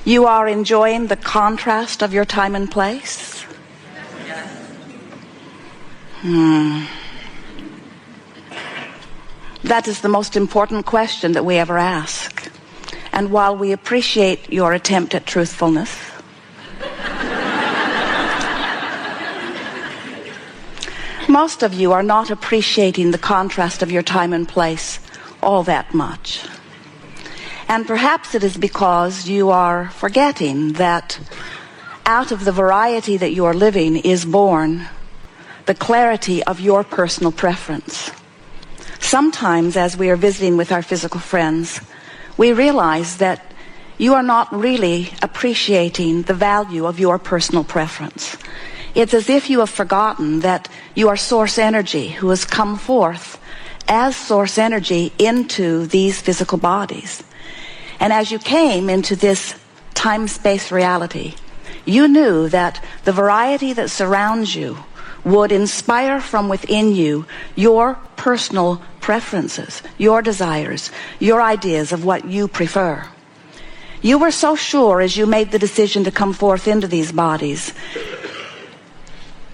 You are enjoying the contrast of your time and place? That is the most important question that we ever ask. And while we appreciate your attempt at truthfulness, most of you are not appreciating the contrast of your time and place all that much. And perhaps it is because you are forgetting that out of the variety that you are living is born the clarity of your personal preference. Sometimes, as we are visiting with our physical friends, we realize that you are not really appreciating the value of your personal preference. It's as if you have forgotten that you are source energy who has come forth as source energy into these physical bodies. And as you came into this time-space reality, you knew that the variety that surrounds you would inspire from within you your personal preferences, your desires, your ideas of what you prefer. You were so sure as you made the decision to come forth into these bodies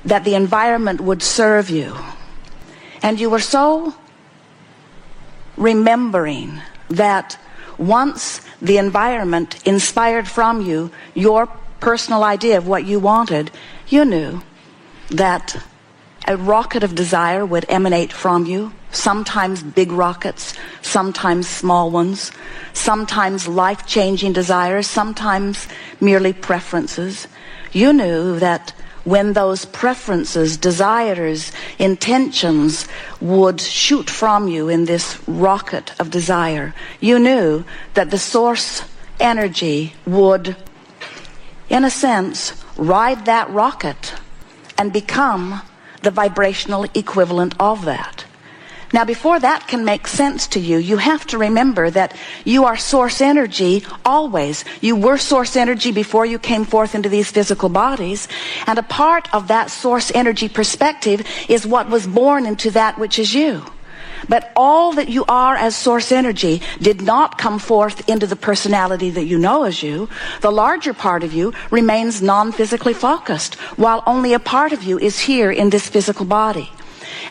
that the environment would serve you. And you were so remembering that once the environment inspired from you your personal idea of what you wanted, you knew that a rocket of desire would emanate from you, sometimes big rockets, sometimes small ones, sometimes life-changing desires, sometimes merely preferences. You knew that when those preferences, desires, intentions would shoot from you in this rocket of desire, you knew that the source energy would, in a sense, ride that rocket and become the vibrational equivalent of that. Now, before that can make sense to you, you have to remember that you are source energy always. You were source energy before you came forth into these physical bodies, and a part of that source energy perspective is what was born into that which is you. But all that you are as source energy did not come forth into the personality that you know as you. The larger part of you remains non-physically focused, while only a part of you is here in this physical body.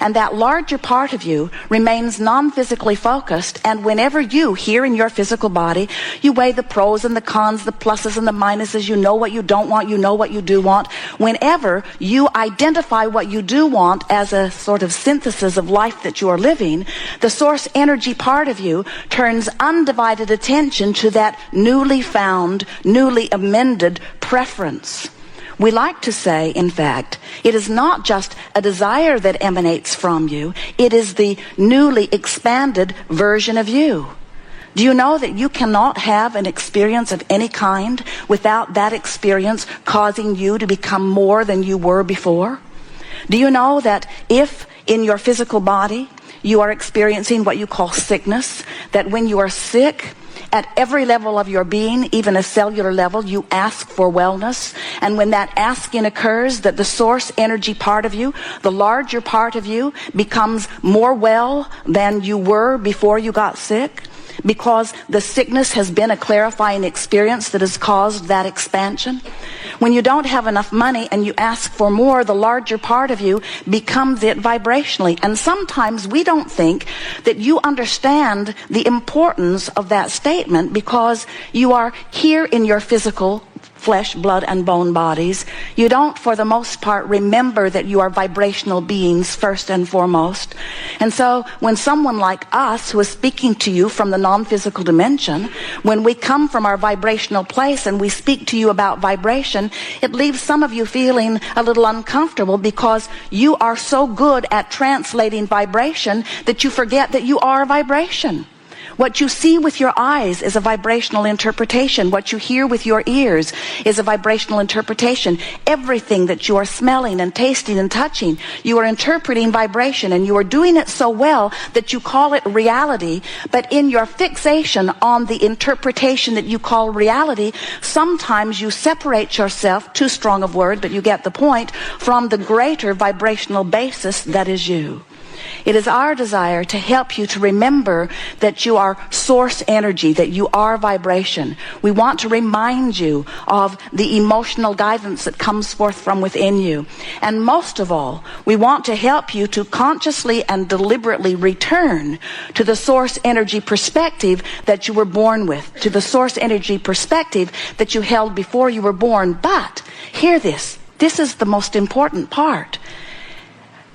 And that larger part of you remains non-physically focused, and whenever you, here in your physical body, you weigh the pros and the cons, the pluses and the minuses, you know what you don't want, you know what you do want. Whenever you identify what you do want as a sort of synthesis of life that you are living, the source energy part of you turns undivided attention to that newly found, newly amended preference. We like to say, in fact, it is not just a desire that emanates from you, it is the newly expanded version of you. Do you know that you cannot have an experience of any kind without that experience causing you to become more than you were before? Do you know that if in your physical body you are experiencing what you call sickness, that when you are sick, at every level of your being, even a cellular level, you ask for wellness. And when that asking occurs, that the source energy part of you, the larger part of you, becomes more well than you were before you got sick, because the sickness has been a clarifying experience that has caused that expansion. When you don't have enough money and you ask for more, the larger part of you becomes it vibrationally. And sometimes we don't think that you understand the importance of that statement, because you are here in your physical flesh, blood, and bone bodies. You don't, for the most part, remember that you are vibrational beings first and foremost. And so when someone like us, who is speaking to you from the non-physical dimension, when we come from our vibrational place and we speak to you about vibration, it leaves some of you feeling a little uncomfortable, because you are so good at translating vibration that you forget that you are vibration. What you see with your eyes is a vibrational interpretation. What you hear with your ears is a vibrational interpretation. Everything that you are smelling and tasting and touching, you are interpreting vibration, and you are doing it so well that you call it reality. But in your fixation on the interpretation that you call reality, sometimes you separate yourself, too strong of word, but you get the point, from the greater vibrational basis that is you. It is our desire to help you to remember that you are source energy, that you are vibration. We want to remind you of the emotional guidance that comes forth from within you. And most of all, we want to help you to consciously and deliberately return to the source energy perspective that you were born with, to the source energy perspective that you held before you were born. But hear this. This is the most important part.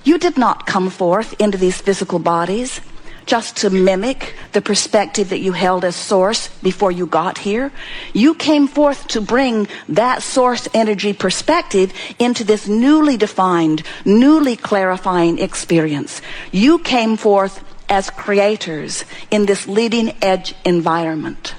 You did not come forth into these physical bodies just to mimic the perspective that you held as source before you got here. You came forth to bring that source energy perspective into this newly defined, newly clarifying experience. You came forth as creators in this leading edge environment.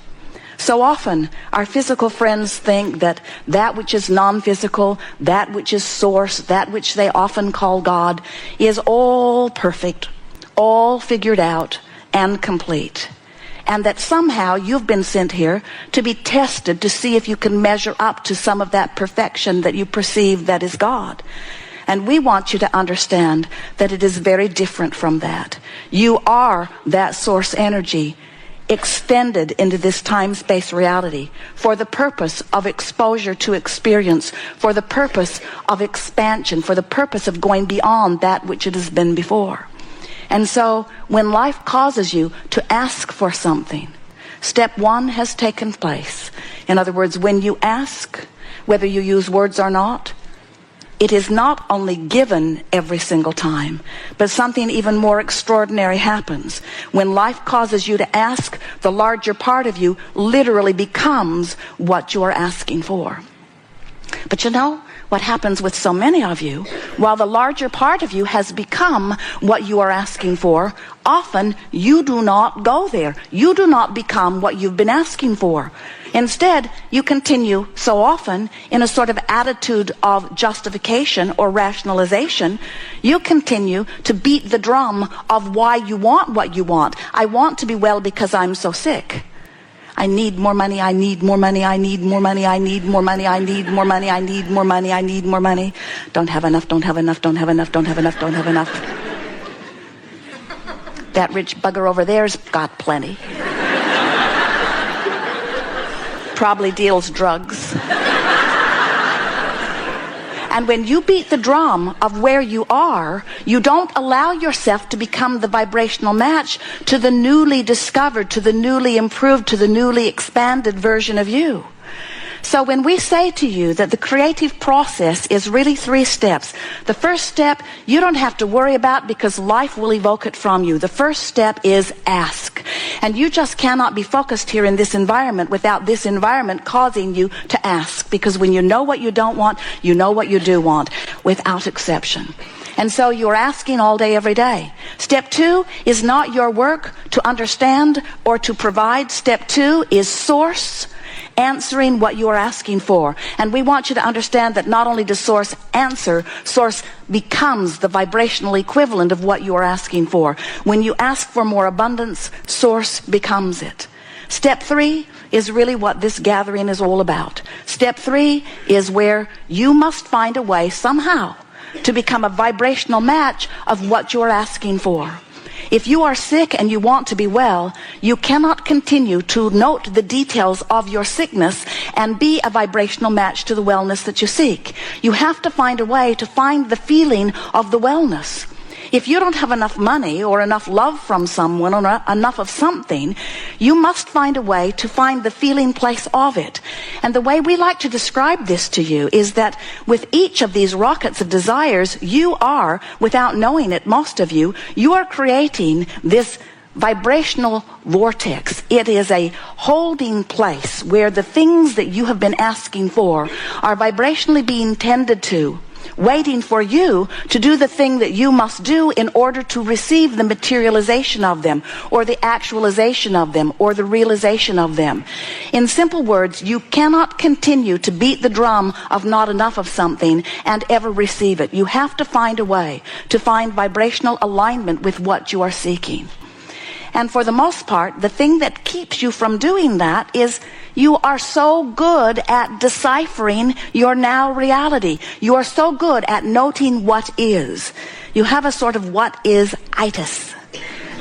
So often, our physical friends think that that which is non-physical, that which is source, that which they often call God, is all perfect, all figured out, and complete. And that somehow you've been sent here to be tested to see if you can measure up to some of that perfection that you perceive that is God. And we want you to understand that it is very different from that. You are that source energy extended into this time-space reality for the purpose of exposure to experience, for the purpose of expansion, for the purpose of going beyond that which it has been before. And so when life causes you to ask for something, step one has taken place. In other words, when you ask, whether you use words or not, it is not only given every single time, but something even more extraordinary happens. When life causes you to ask, the larger part of you literally becomes what you are asking for. But you know what happens with so many of you? While the larger part of you has become what you are asking for, often you do not go there. You do not become what you've been asking for. Instead, you continue so often in a sort of attitude of justification or rationalization. You continue to beat the drum of why you want what you want. I want to be well because I'm so sick. I need more money, I need more money, I need more money, I need more money, I need more money, I need more money, I need more money. Don't have enough, don't have enough, don't have enough, don't have enough, don't have enough. That rich bugger over there's got plenty. Probably deals drugs. And when you beat the drum of where you are, you don't allow yourself to become the vibrational match to the newly discovered, to the newly improved, to the newly expanded version of you. So when we say to you that the creative process is really 3 steps, the first step you don't have to worry about because life will evoke it from you. The first step is ask. And you just cannot be focused here in this environment without this environment causing you to ask. Because when you know what you don't want, you know what you do want, without exception. And so you're asking all day, every day. Step 2 is not your work to understand or to provide. Step 2 is source answering what you are asking for. And we want you to understand that not only does source answer, source becomes the vibrational equivalent of what you are asking for. When you ask for more abundance, source becomes it. Step 3 is really what this gathering is all about. Step 3 is where you must find a way somehow to become a vibrational match of what you are asking for. If you are sick and you want to be well, you cannot continue to note the details of your sickness and be a vibrational match to the wellness that you seek. You have to find a way to find the feeling of the wellness. If you don't have enough money or enough love from someone or enough of something, you must find a way to find the feeling place of it. And the way we like to describe this to you is that with each of these rockets of desires, you are, without knowing it, most of you, you are creating this vibrational vortex. It is a holding place where the things that you have been asking for are vibrationally being tended to, waiting for you to do the thing that you must do in order to receive the materialization of them, or the actualization of them, or the realization of them. In simple words, you cannot continue to beat the drum of not enough of something and ever receive it. You have to find a way to find vibrational alignment with what you are seeking. And for the most part, the thing that keeps you from doing that is you are so good at deciphering your now reality. You are so good at noting what is. You have a sort of what-is-itis.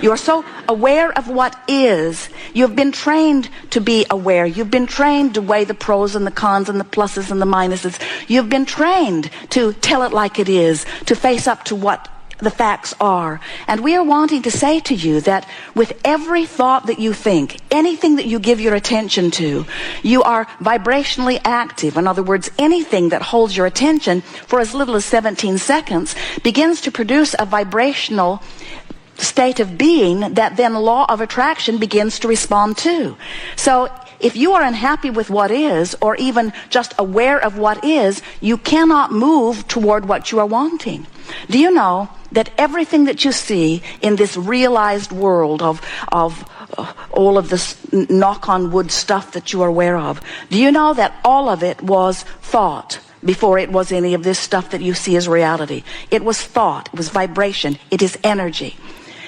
You're so aware of what is. You've been trained to be aware. You've been trained to weigh the pros and the cons and the pluses and the minuses. You've been trained to tell it like it is, to face up to what the facts are. And we are wanting to say to you that with every thought that you think, anything that you give your attention to, you are vibrationally active. In other words, anything that holds your attention for as little as 17 seconds begins to produce a vibrational state of being that then law of attraction begins to respond to. So if you are unhappy with what is, or even just aware of what is, you cannot move toward what you are wanting. Do you know that everything that you see in this realized world of all of this knock-on-wood stuff that you are aware of, do you know that all of it was thought before it was any of this stuff that you see as reality? It was thought, it was vibration, it is energy.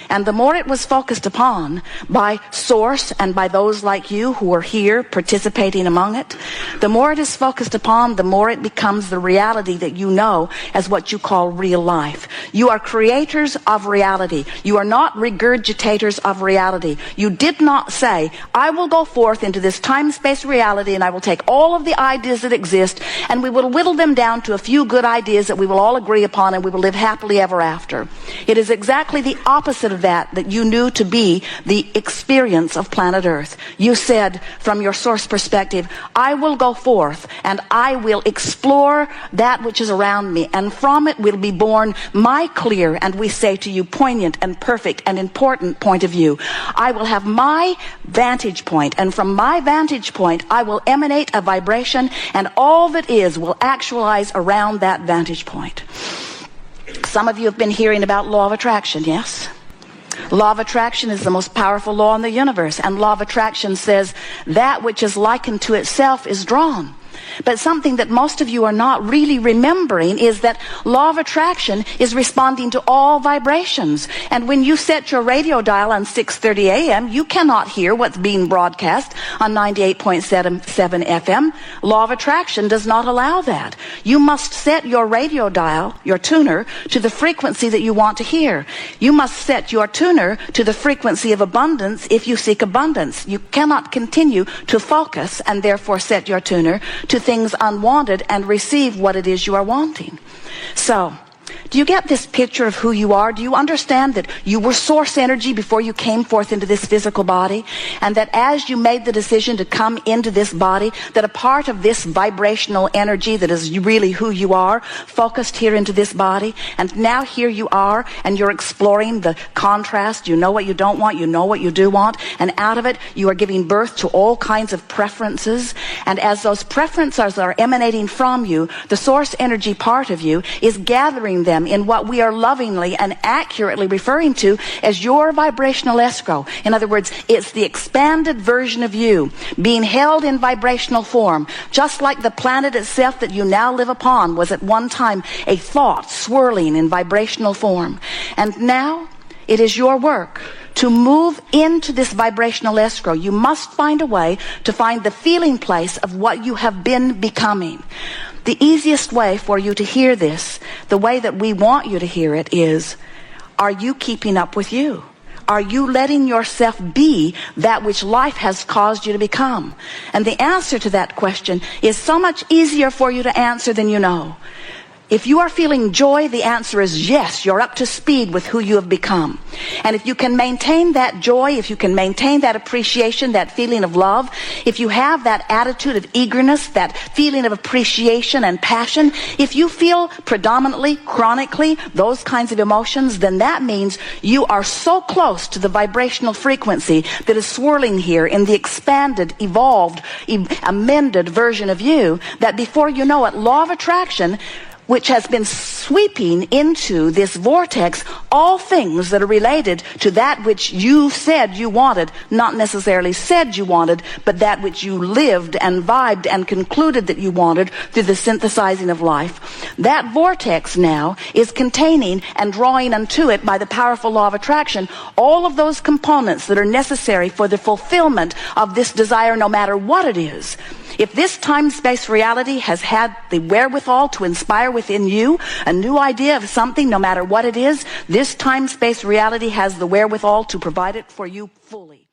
And the more it was focused upon by Source and by those like you who are here participating among it, the more it is focused upon, the more it becomes the reality that you know as what you call real life. You are creators of reality. You are not regurgitators of reality. You did not say, I will go forth into this time-space reality and I will take all of the ideas that exist and we will whittle them down to a few good ideas that we will all agree upon and we will live happily ever after. It is exactly the opposite of that you knew to be the experience of planet Earth. You said, from your Source perspective, I will go forth and I will explore that which is around me, and from it will be born my clear, and we say to you, poignant and perfect and important point of view. I will have my vantage point, and from my vantage point I will emanate a vibration, and all that is will actualize around that vantage point. Some of you have been hearing about law of attraction, yes? Law of attraction is the most powerful law in the universe, and law of attraction says that which is likened to itself is drawn. But something that most of you are not really remembering is that law of attraction is responding to all vibrations. And when you set your radio dial on 6:30 a.m., you cannot hear what's being broadcast on 98.7 FM. Law of attraction does not allow that. You must set your radio dial, your tuner, to the frequency that you want to hear. You must set your tuner to the frequency of abundance if you seek abundance. You cannot continue to focus and therefore set your tuner to things unwanted and receive what it is you are wanting. So, do you get this picture of who you are? Do you understand that you were source energy before you came forth into this physical body? And that as you made the decision to come into this body, that a part of this vibrational energy that is really who you are, focused here into this body, and now here you are, and you're exploring the contrast. You know what you don't want, you know what you do want, and out of it you are giving birth to all kinds of preferences. And as those preferences are emanating from you, the source energy part of you is gathering them in what we are lovingly and accurately referring to as your vibrational escrow. In other words, it's the expanded version of you being held in vibrational form, just like the planet itself that you now live upon was at one time a thought swirling in vibrational form. And now it is your work to move into this vibrational escrow. You must find a way to find the feeling place of what you have been becoming. The easiest way for you to hear this, the way that we want you to hear it, is, are you keeping up with you? Are you letting yourself be that which life has caused you to become? And the answer to that question is so much easier for you to answer than you know. If you are feeling joy, the answer is yes, you're up to speed with who you have become. And if you can maintain that joy, if you can maintain that appreciation, that feeling of love, if you have that attitude of eagerness, that feeling of appreciation and passion, if you feel predominantly, chronically, those kinds of emotions, then that means you are so close to the vibrational frequency that is swirling here in the expanded, evolved, amended version of you, that before you know it, law of attraction, which has been sweeping into this vortex all things that are related to that which you said you wanted, not necessarily said you wanted, but that which you lived and vibed and concluded that you wanted through the synthesizing of life. That vortex now is containing and drawing unto it by the powerful law of attraction all of those components that are necessary for the fulfillment of this desire, no matter what it is. If this time-space reality has had the wherewithal to inspire within you a new idea of something, no matter what it is, this time-space reality has the wherewithal to provide it for you fully.